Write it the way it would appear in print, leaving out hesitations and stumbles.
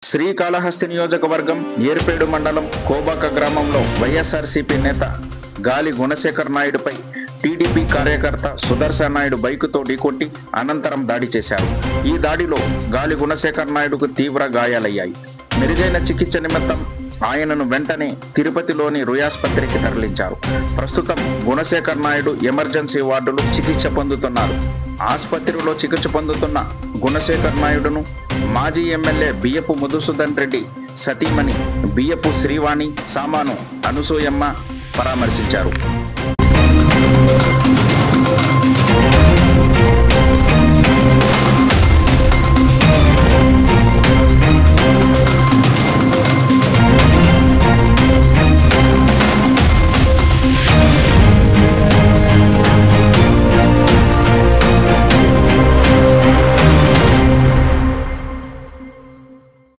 శ్రీకాళహస్తి నియోజకవర్గం ఏర్పేడు మండలం కోబాక గ్రామంలో వైఎస్ఆర్సీపీ నేత గాలి గుణశేఖర్ నాయుడుపై టీడీపీ కార్యకర్త సుదర్శన్ నాయుడు బైకుతో ఢీకొట్టి అనంతరం దాడి చేశారు. ఈ దాడిలో గాలి గుణశేఖర్ నాయుడుకు తీవ్ర గాయాలయ్యాయి. మెరుగైన చికిత్స నిమిత్తం ఆయనను వెంటనే తిరుపతిలోని రుయాస్పత్రికి తరలించారు. ప్రస్తుతం గుణశేఖర్ నాయుడు ఎమర్జెన్సీ వార్డులో చికిత్స పొందుతున్నారు. ఆసుపత్రిలో చికిత్స పొందుతున్న గుణశేఖర్ నాయుడును మాజీ ఎమ్మెల్యే బియ్యపు మధుసూదన్ రెడ్డి సతీమణి బియ్యపు శ్రీవాణి సామాను అనసూయమ్మ పరామర్శించారు.